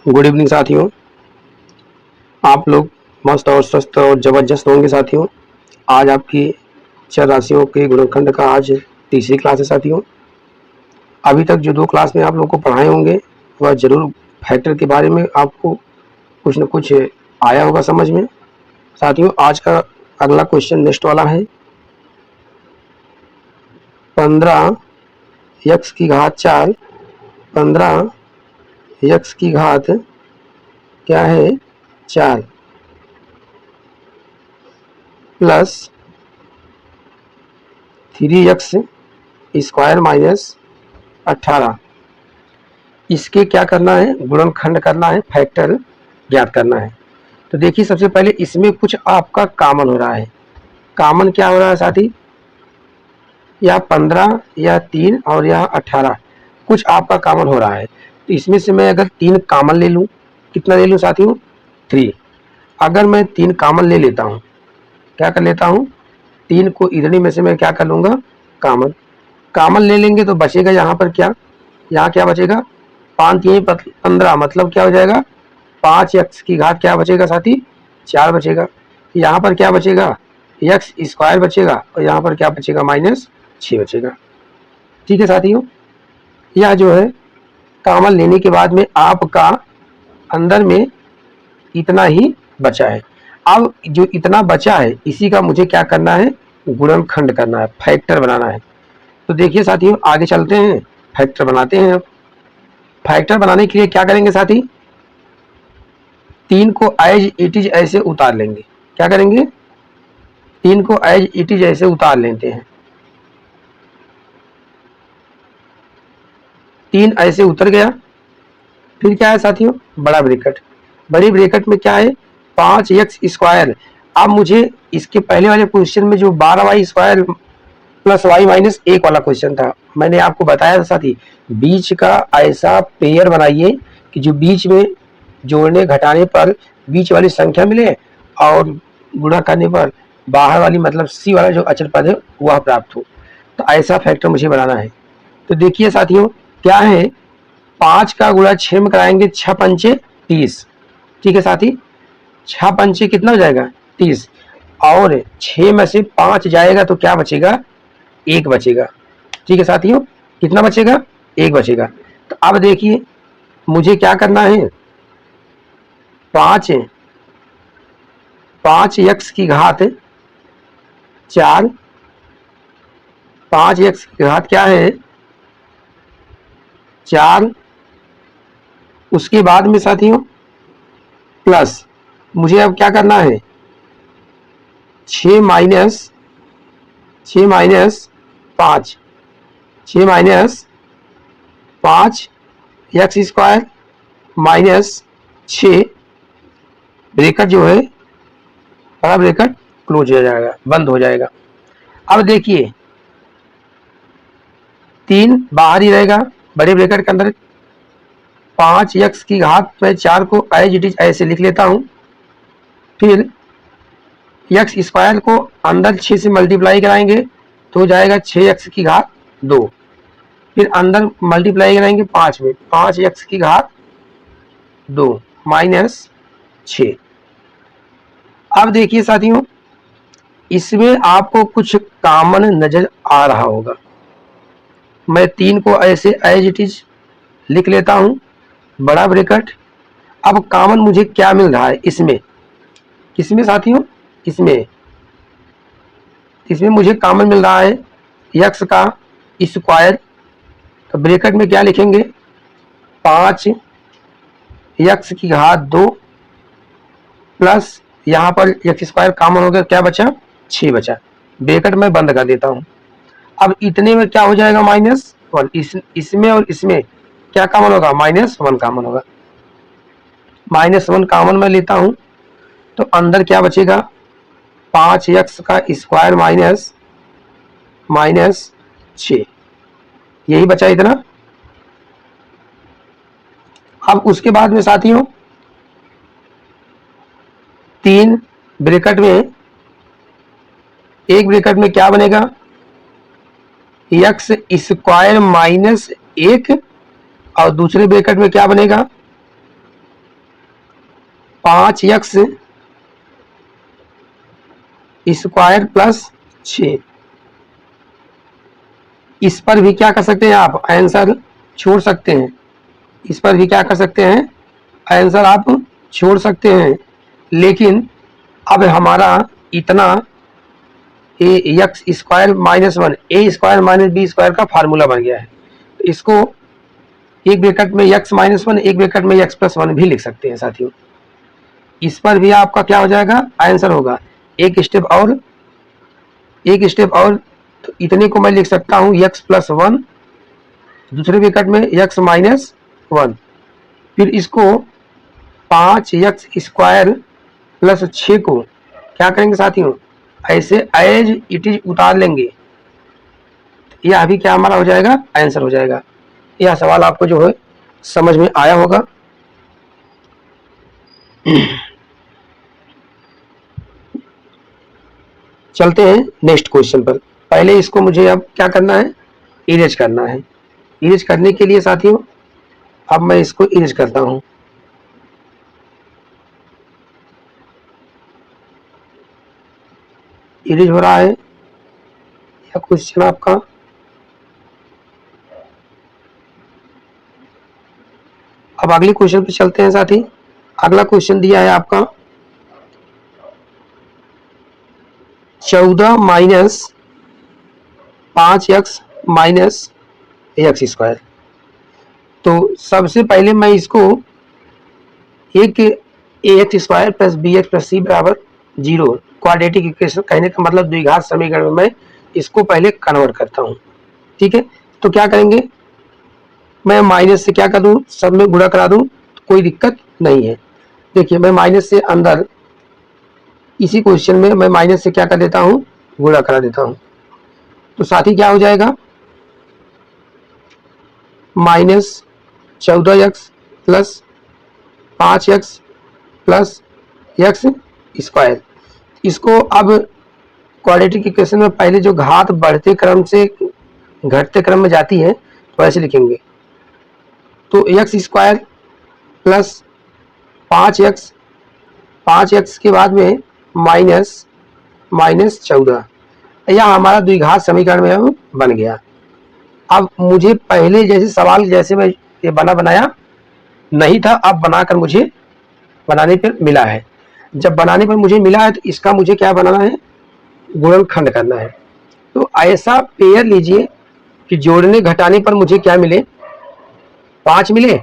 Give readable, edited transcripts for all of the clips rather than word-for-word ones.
Good evening साथियों। आप लोग मस्त और स्वस्थ और जबरदस्त होंगे साथियों। आज आपकी चर राशियों के गुणनखंड का आज तीसरी क्लास है साथियों। अभी तक जो 2 क्लास में आप लोगों को पढ़ाए होंगे वह जरूर फैक्टर के बारे में आपको कुछ न कुछ आया होगा समझ में। साथियों आज का अगला क्वेश्चन नेक्स्ट वाला है 15 यक्स की घात 4, 15 यक्स की घात क्या है 4 प्लस 3x स्क्वायर माइनस 18। इसके क्या करना है, गुणनखंड करना है, फैक्टर ज्ञात करना है। तो देखिए सबसे पहले इसमें कुछ आपका कॉमन हो रहा है। कॉमन क्या हो रहा है साथी, या 15 या 3 और या 18 कुछ आपका कॉमन हो रहा है। तो इसमें से मैं अगर 3 कॉमन ले लूँ, कितना ले लूँ साथियों 3। अगर मैं 3 कॉमन ले लेता हूँ, क्या कर लेता हूँ 3 को इधर में से मैं क्या कर लूँगा कॉमन। कॉमन ले लेंगे तो बचेगा यहाँ पर क्या, यहाँ क्या बचेगा 5 3 15 मतलब क्या हो जाएगा 5x की घात क्या बचेगा साथी 4 बचेगा। यहाँ पर क्या बचेगा x स्क्वायर बचेगा और यहाँ पर क्या बचेगा -6 बचेगा। ठीक है साथियों, यह जो है कॉमन लेने के बाद में आपका अंदर में इतना ही बचा है। अब जो इतना बचा है इसी का मुझे क्या करना है, गुणनखंड करना है, फैक्टर बनाना है। तो देखिए साथियों आगे चलते हैं, फैक्टर बनाते हैं। अब फैक्टर बनाने के लिए क्या करेंगे साथी, 3 को एज इट इज ऐसे उतार लेंगे। क्या करेंगे 3 को एज इट इज ऐसे उतार लेते हैं। 3 ऐसे उतर गया, फिर क्या है साथियों बड़ा ब्रैकेट। बड़ी ब्रैकेट में क्या है 5x स्क्वायर। अब मुझे इसके पहले वाले क्वेश्चन में जो 12y square plus y minus 1 वाला क्वेश्चन था, मैंने आपको बताया था साथी बीच का ऐसा पेयर बनाइए कि जो बीच में जोड़ने घटाने पर बीच वाली संख्या मिले और गुणा करने पर बाहर वाली मतलब सी वाला जो अचल पद है वह प्राप्त हो। तो ऐसा फैक्टर मुझे बनाना है। तो देखिए साथियों क्या है 5 का गुणा 6 में कराएंगे 6 पंचे 30। ठीक है साथी 6 पंचे कितना हो जाएगा 30 और 6 में से 5 जाएगा तो क्या बचेगा 1 बचेगा। ठीक है साथियों कितना बचेगा 1 बचेगा। तो अब देखिए मुझे क्या करना है 5x की घात 4, 5x की घात क्या है 4, उसके बाद में साथियों प्लस मुझे अब क्या करना है 6 minus 5, 6 minus 5 x square minus 6 bracket जो है बड़ा ब्रैकेट क्लोज हो जाएगा, बंद हो जाएगा। अब देखिए 3 बाहर ही रहेगा बड़े ब्रैकेट के अंदर। 5x की घात में 4 को एज इट इज ऐसे लिख लेता हूं, फिर x स्क्वायर को अंदर 6 से मल्टीप्लाई कराएंगे तो हो जाएगा 6x की घात 2, फिर अंदर मल्टीप्लाई कराएंगे 5 में 5x की घात 2 माइनस 6। अब देखिए साथियों इसमें आपको कुछ कॉमन नजर आ रहा होगा। मैं 3 को ऐसे एज इट इज लिख लेता हूं बड़ा ब्रैकेट। अब कॉमन मुझे क्या मिल रहा है इसमें, किसमें साथियों इसमें मुझे कॉमन मिल रहा है x का स्क्वायर। तो ब्रैकेट में क्या लिखेंगे 5x की घात 2 प्लस यहाँ पर x स्क्वायर कॉमन हो गया क्या बचा 6 बचा। ब्रैकेट में बंद कर देता हूँ। अब इतने में क्या हो जाएगा -1, इसमें और इसमें क्या कॉमन होगा -1 कॉमन होगा। -1 कॉमन में लेता हूं तो अंदर क्या बचेगा 5x का स्क्वायर माइनस 6, यही बचा इतना। अब उसके बाद में साथियों 3 ब्रैकेट में, एक ब्रैकेट में क्या बनेगा x स्क्वायर -1 और दूसरे ब्रैकेट में क्या बनेगा 5x स्क्वायर प्लस 6। इस पर भी क्या कर सकते हैं आप, आंसर छोड़ सकते हैं। इस पर भी क्या कर सकते हैं, आंसर आप छोड़ सकते हैं। लेकिन अब हमारा इतना एक्स स्क्वायर माइनस 1 ए स्क्वायर माइनस बी स्क्वायर का फार्मूला बन गया है। तो इसको एक ब्रैकेट में एक्स माइनस 1 एक ब्रैकेट में एक्स प्लस 1 भी लिख सकते हैं साथियों। इस पर भी आपका क्या हो जाएगा, आंसर होगा। एक स्टेप और, एक स्टेप और। तो इतने को मैं लिख सकता हूँ एक्स प्लस 1, दूसरे ब्रैकेट में एक्स माइनस 1। फिर इसको 5x स्क्वायर प्लस 6 को क्या करेंगे साथियों, ऐसे एज इट इज उतार लेंगे। यह अभी क्या हमारा हो जाएगा, आंसर हो जाएगा। यह सवाल आपको जो है समझ में आया होगा। चलते हैं नेक्स्ट क्वेश्चन पर। पहले इसको मुझे अब क्या करना है, इरेज करना है। इरेज करने के लिए साथियों अब मैं इसको इरेज करता हूं। इरेज हो रहा है यह क्वेश्चन आपका। अब अगले क्वेश्चन पे चलते हैं साथी। अगला क्वेश्चन दिया है आपका 14 minus 5x minus x square. तो सबसे पहले मैं इसको एक a x square plus b x plus c बराबर 0 क्वाड्रेटिक इक्वेशन, कहने का मतलब द्विघात समीकरण में मैं इसको पहले कन्वर्ट करता हूँ। ठीक है, तो क्या करेंगे, मैं माइनस से क्या कर दूं, सब में गुणा करा दूं, तो कोई दिक्कत नहीं है। देखिए मैं माइनस से अंदर इसी क्वेश्चन में मैं माइनस से क्या कर देता हूँ, गुणा करा देता हूँ। तो साथ ही क्या हो जाएगा, minus 14x plus 5x plus x square. इसको अब क्वाड्रेटिक इक्वेशन में पहले जो घात बढ़ते क्रम से घटते क्रम में जाती है तो ऐसे लिखेंगे। तो x square plus 5x, 5x के बाद में माइनस माइनस 14, यह हमारा द्विघात समीकरण में बन गया। अब मुझे पहले जैसे सवाल जैसे मैं ये बना बनाया नहीं था, अब बनाकर मुझे बनाने पर मिला है। जब बनाने पर मुझे मिला है तो इसका मुझे क्या बनाना है, गुणनखंड करना है। तो ऐसा पेयर लीजिए कि जोड़ने घटाने पर मुझे क्या मिले, 5 मिले,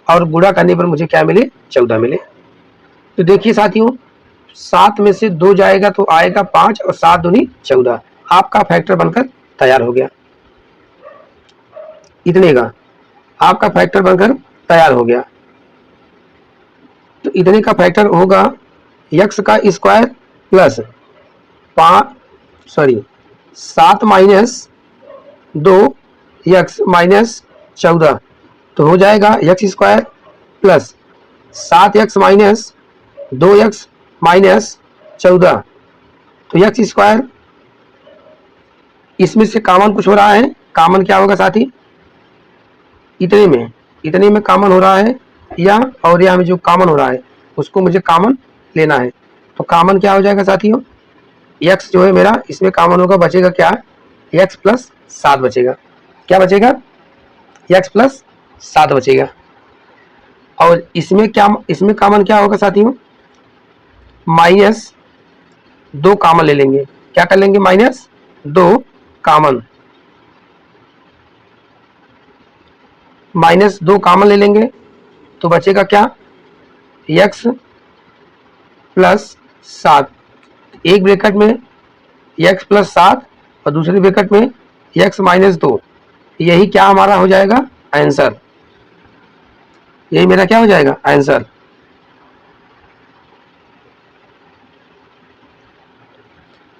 और गुणा करने पर मुझे क्या मिले, 14 मिले। तो देखिए साथियों 7 में से 2 जाएगा तो आएगा 5 और 7 दूनी 14, आपका फैक्टर बनकर तैयार हो गया। इतने का आपका फैक्टर बनकर तैयार हो गया। तो इतने का फैक्टर होगा x का square plus 7 minus 2 x minus 14, तो हो जाएगा x square plus 7x minus 2x minus 14। तो एक्स स्क्वायर, इसमें से कॉमन कुछ हो रहा है, कॉमन क्या होगा साथी, इतने में कॉमन हो रहा है या, और यहाँ में जो कॉमन हो रहा है उसको मुझे कॉमन लेना है। तो कॉमन क्या हो जाएगा साथियों, x जो है मेरा इसमें कॉमन होगा, बचेगा क्या, x प्लस 7 बचेगा। क्या बचेगा, x प्लस 7 बचेगा। और इसमें क्या, इसमें कॉमन क्या होगा साथियों, माइनस 2 कॉमन ले लेंगे। क्या कर लेंगे, माइनस 2 कॉमन, माइनस 2 कॉमन ले लेंगे तो बचेगा क्या, x प्लस 7। एक ब्रैकेट में x प्लस 7 और दूसरे ब्रैकेट में x माइनस 2। यही क्या हमारा हो जाएगा, आंसर। यही मेरा क्या हो जाएगा, आंसर।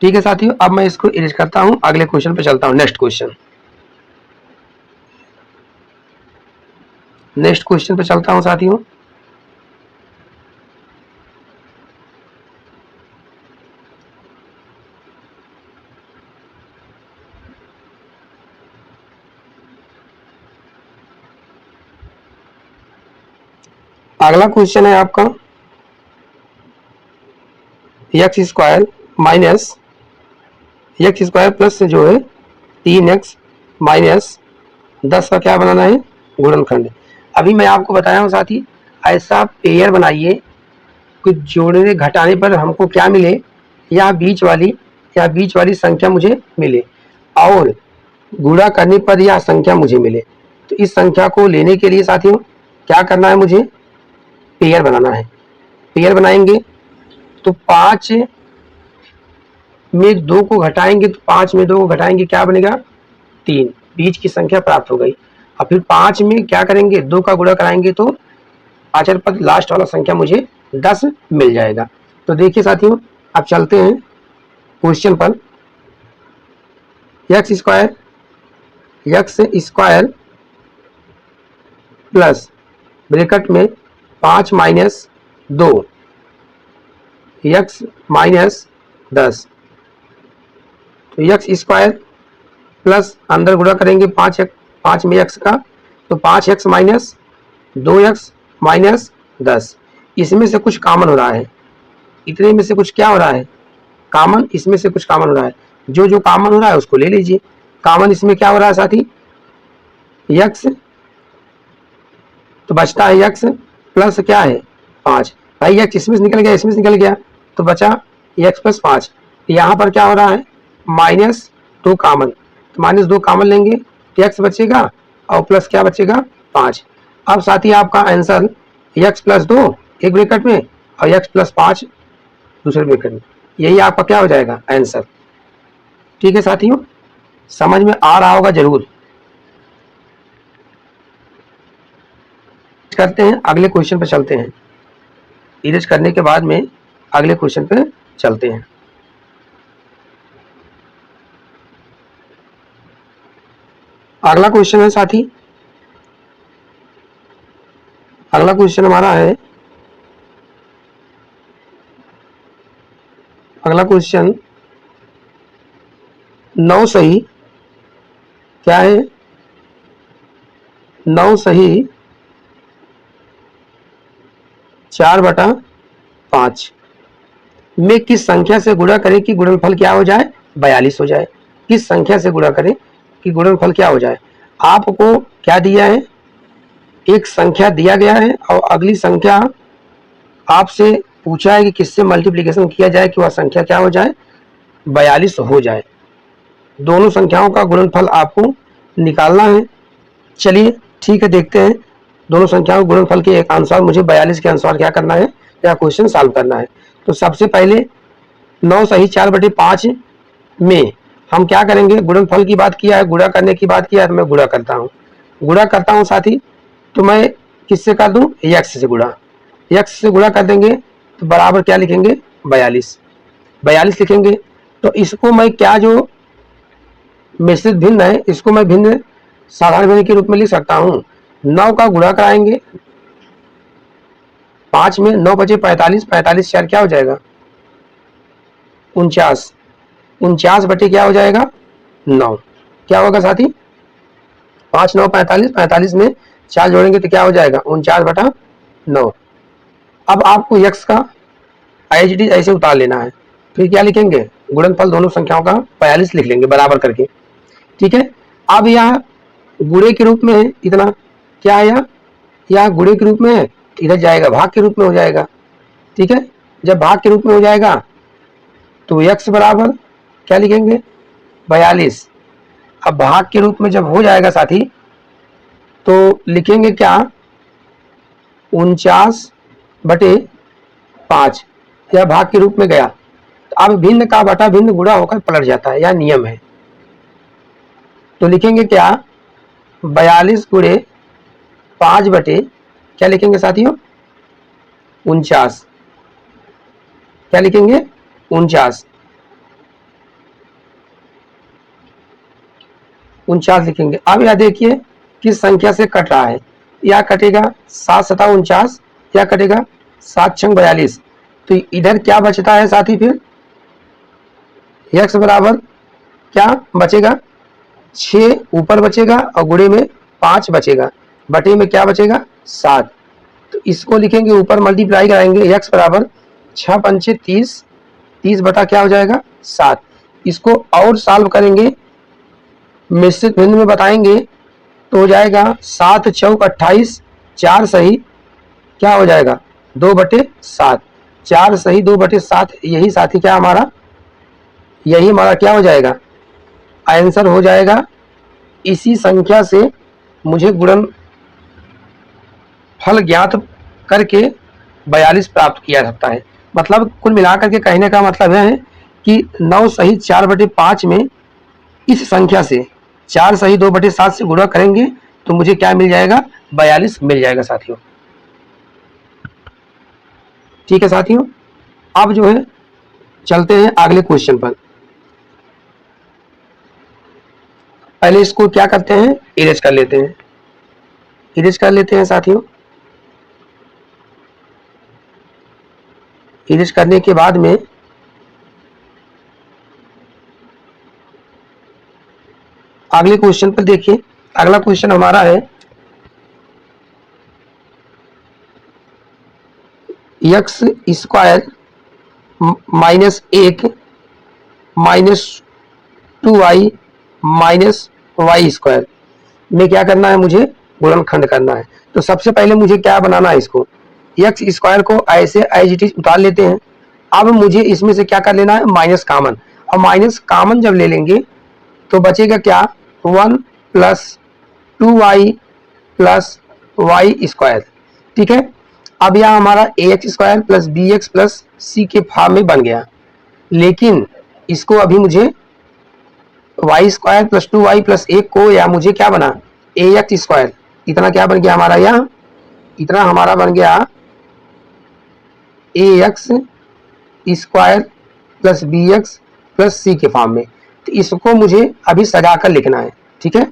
ठीक है साथियों, अब मैं इसको इरेज करता हूं, अगले क्वेश्चन पे चलता हूं। नेक्स्ट क्वेश्चन पे चलता हूं साथियों। अगला क्वेश्चन है आपका x square minus x square plus से जो है 3x माइनस 10 का क्या बनाना है, गुणनखंड। अभी मैं आपको बताया हूँ साथी, ऐसा पेयर बनाइए कुछ जोड़ने घटाने पर हमको क्या मिले, या बीच वाली संख्या मुझे मिले, और गुणा करने पर यह संख्या मुझे मिले। तो इस संख्या को लेने के लिए साथियों क्या करना है, मुझे पेयर बनाना है। पेयर बनाएंगे तो 5 में 2 को घटाएंगे, तो 5 में 2 को घटाएंगे क्या बनेगा, 3, बीच की संख्या प्राप्त हो गई। और फिर 5 में क्या करेंगे, 2 का गुणा कराएंगे तो आचर पद लास्ट वाला संख्या मुझे 10 मिल जाएगा। तो देखिए साथियों, अब चलते हैं क्वेश्चन पर। एक्स स्क्वायर प्लस ब्रैकेट में 5 माइनस 2 एक्स माइनस 10, तो एक्स स्क्वायर प्लस अंदर गुणा करेंगे 5 में एक्स का, तो 5x माइनस 2x माइनस 10। इसमें से कुछ कॉमन हो रहा है, इतने में से कुछ क्या हो रहा है, कॉमन, इसमें से कुछ कॉमन हो रहा है। जो जो कॉमन हो रहा है उसको ले लीजिए। कॉमन इसमें क्या हो रहा है साथी, x, तो बचता है x प्लस क्या है 5। भाई x इसमें से निकल गया, इसमें से निकल गया, तो बचा x प्लस 5। यहाँ पर क्या हो रहा है, माइनस 2 कॉमन, तो माइनस 2 कॉमन लेंगे तो x बचेगा और प्लस क्या बचेगा 5। अब साथी आपका आंसर x प्लस 2 एक ब्रैकेट में और x प्लस 5 दूसरे ब्रैकेट में, यही आपका क्या हो जाएगा आंसर। ठीक है साथियों, समझ में आ रहा होगा जरूर। करते हैं अगले क्वेश्चन पे चलते हैं। इरेज करने के बाद में अगले क्वेश्चन पे चलते हैं। अगला क्वेश्चन है साथी, अगला क्वेश्चन हमारा है, अगला क्वेश्चन 9 सही क्या है, 9 सही 4/5 में किस संख्या से गुणा करें कि गुणनफल क्या हो जाए, 42 हो जाए। किस संख्या से गुणा करें कि गुणनफल क्या हो जाए। आपको क्या दिया है, एक संख्या दिया गया है और अगली संख्या आपसे पूछा है कि किससे मल्टीप्लिकेशन किया जाए कि वह संख्या क्या हो जाए, 42 हो जाए। दोनों संख्याओं का गुणनफल आपको निकालना है। चलिए ठीक है, देखते हैं दोनों संख्याओं के गुणनफल के एक अनुसार मुझे 42 के अनुसार क्या करना है, या क्वेश्चन सॉल्व करना है। तो सबसे पहले 9 सही 4/5 में हम क्या करेंगे, गुणनफल की बात किया है, गुणा करने की बात किया है, तो मैं गुणा करता हूँ साथी। तो मैं किससे कर दूं, x से गुणा, x से गुणा कर देंगे तो बराबर क्या लिखेंगे 42 लिखेंगे। तो इसको मैं क्या, जो मिश्रित भिन्न है इसको मैं भिन्न साधारण भिन्न के रूप में लिख सकता हूं। 9 का गुणा कराएंगे 5 में, 9 बचे 45, 45 4 क्या हो जाएगा 49, 49 बटे क्या हो जाएगा 9, क्या होगा साथी 5 9 45, 45 में 4 जोड़ेंगे तो क्या हो जाएगा 49/9। अब आपको x का एज इट इज ऐसे उतार लेना है, फिर क्या लिखेंगे, गुणनफल दोनों संख्याओं का 42 लिख लेंगे बराबर करके। ठीक है, अब यह गुणे के रूप में है, इतना क्या है, यह गुणे के रूप में है, इधर जाएगा भाग के रूप में हो जाएगा। ठीक है, जब भाग के रूप में हो जाएगा तो x बराबर क्या लिखेंगे 42। अब भाग के रूप में जब हो जाएगा साथी तो लिखेंगे क्या 49/5, यह भाग के रूप में गया। तो अब भिन्न का बटा भिन्न गुणा होकर पलट जाता है, यह नियम है। तो लिखेंगे क्या 42 गुणे 5 बटे क्या लिखेंगे साथियों 49, क्या लिखेंगे 49 लिखेंगे। अब यह देखिए किस संख्या से कट रहा है, या कटेगा 7 7 49, या कटेगा 7 6 42। तो इधर क्या बचता है साथी, फिर x बराबर क्या बचेगा 6 ऊपर बचेगा और गुणे में 5 बचेगा, बटे में क्या बचेगा 7। तो इसको लिखेंगे ऊपर मल्टीप्लाई कराएंगे, x बराबर 6 पंचे 30 30 बटा क्या हो जाएगा 7। इसको और सॉल्व करेंगे, मिश्रित भिन्न में बताएंगे तो हो जाएगा 7 चौक 28, 4 सही क्या हो जाएगा 2/7, 4 सही 2/7। यही साथी क्या हमारा, यही हमारा क्या हो जाएगा आंसर हो जाएगा। इसी संख्या से मुझे गुणन फल ज्ञात करके 42 प्राप्त किया जाता है। मतलब कुल मिलाकर के कहने का मतलब है कि 9 सही 4/5 में इस संख्या से 4 सही 2/7 से गुणा करेंगे तो मुझे क्या मिल जाएगा 42 मिल जाएगा साथियों। ठीक है साथियों, अब जो है चलते हैं अगले क्वेश्चन पर। पहले इसको क्या करते हैं इरेज कर लेते हैं, इरेज कर लेते हैं साथियों। इरेज करने के बाद में अगले क्वेश्चन पर देखिए। अगला क्वेश्चन हमारा है x square -1 -2y -y square में क्या करना है, मुझे गुणनखंड करना है। तो सबसे पहले मुझे क्या बनाना है, इसको एक्स स्क्वायर को ऐसे एज इट इज उतार लेते हैं। अब मुझे इसमें से क्या कर लेना है माइनस कॉमन, और माइनस कॉमन जब ले लेंगे तो बचेगा क्या 1 + 2y + y स्क्वायर। ठीक है, अब यह हमारा ax स्क्वायर + bx + c के फॉर्म में बन गया, लेकिन इसको अभी मुझे y स्क्वायर + 2y + 1 को या मुझे क्या बना ax स्क्वायर, इतना क्या बन गया हमारा, यह इतना हमारा बन गया ax स्क्वायर + bx + c के फॉर्म में। तो इसको मुझे अभी सजाकर लिखना है। ठीक है,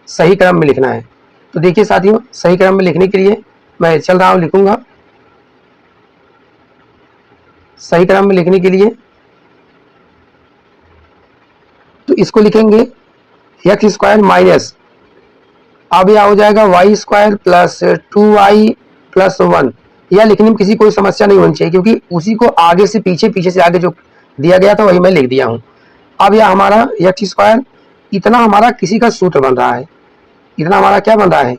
सही क्रम में लिखना है। तो देखिए साथियों, सही क्रम में लिखने के लिए मैं चल रहा हूं, लिखूंगा। सही क्रम में लिखने के लिए तो इसको लिखेंगे एक्स स्क्वायर माइनस, अब यह हो जाएगा वाई स्क्वायर प्लस 2y + 1। यह लिखने में किसी कोई समस्या नहीं होनी चाहिए, क्योंकि उसी को आगे से पीछे, पीछे से आगे जो दिया गया था वही मैं लिख दिया हूं। अब यह हमारा एक्स स्क्वायर, इतना हमारा किसी का सूत्र बन रहा है, इतना हमारा क्या बन रहा है,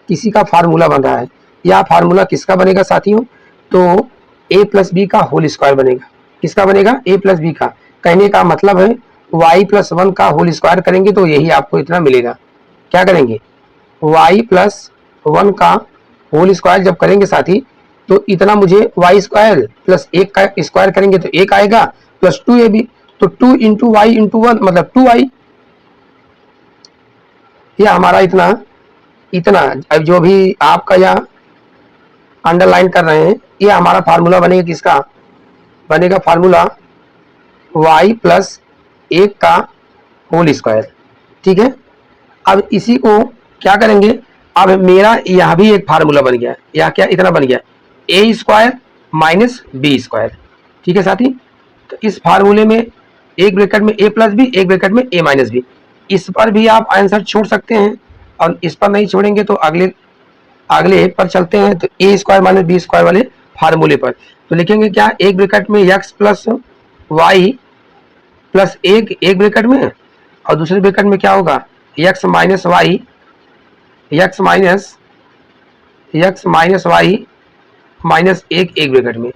किसी का फार्मूला बन रहा है। यह फार्मूला किसका बनेगा साथियों, तो a + b का होल स्क्वायर बनेगा। किसका बनेगा, a + b का। कहने का मतलब है y + 1 का होल स्क्वायर करेंगे तो यही आपको इतना मिलेगा। क्या करेंगे, y + 1 का होल स्क्वायर जब करेंगे साथी तो इतना मुझे y स्क्वायर + 1 का स्क्वायर करेंगे तो 1 आएगा, + 2ab, तो 2 × y × 1 मतलब 2y। यह हमारा इतना इतना अब जो भी आपका यह अंडरलाइन कर रहे हैं, ये हमारा फार्मूला बनेगा। किसका बनेगा फार्मूला, y + 1 का होल स्क्वायर। ठीक है, अब इसी को क्या करेंगे, अब मेरा यह भी एक फार्मूला बन गया, यह क्या इतना बन गया a स्क्वायर - b स्क्वायर। ठीक है साथी, तो इस फार्मूले में एक ब्रैकेट में a + b, एक ब्रैकेट में a - b, इस पर भी आप आंसर छोड़ सकते हैं, और इस पर नहीं छोड़ेंगे तो अगले पर चलते हैं। तो a स्क्वायर - b स्क्वायर वाले फार्मूले पर तो लिखेंगे क्या, एक ब्रैकेट में x + y + 1 एक ब्रैकेट में, और दूसरे ब्रैकेट में क्या होगा x - y x - y -1 एक ब्रैकेट में।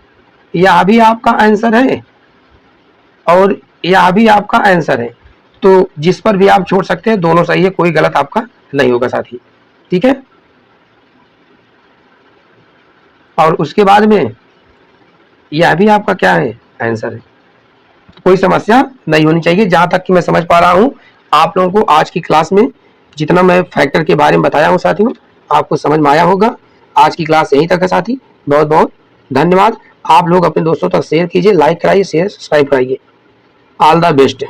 यह भी आपका आंसर है और यह भी आपका आंसर है, तो जिस पर भी आप छोड़ सकते हैं, दोनों सही है, कोई गलत आपका नहीं होगा साथी। ठीक है, और उसके बाद में यह भी आपका क्या है आंसर है, कोई समस्या नहीं होनी चाहिए। जहां तक कि मैं समझ पा रहा हूं, आप लोगों को आज की क्लास में जितना मैं फैक्टर के बारे में बताया हूं साथियों, आपको समझ में आया होगा। आज की क्लास यहीं तक है साथी, बहुत बहुत धन्यवाद। आप लोग अपने दोस्तों तक शेयर कीजिए, लाइक कराइए, शेयर सब्सक्राइब कराइए। All the best.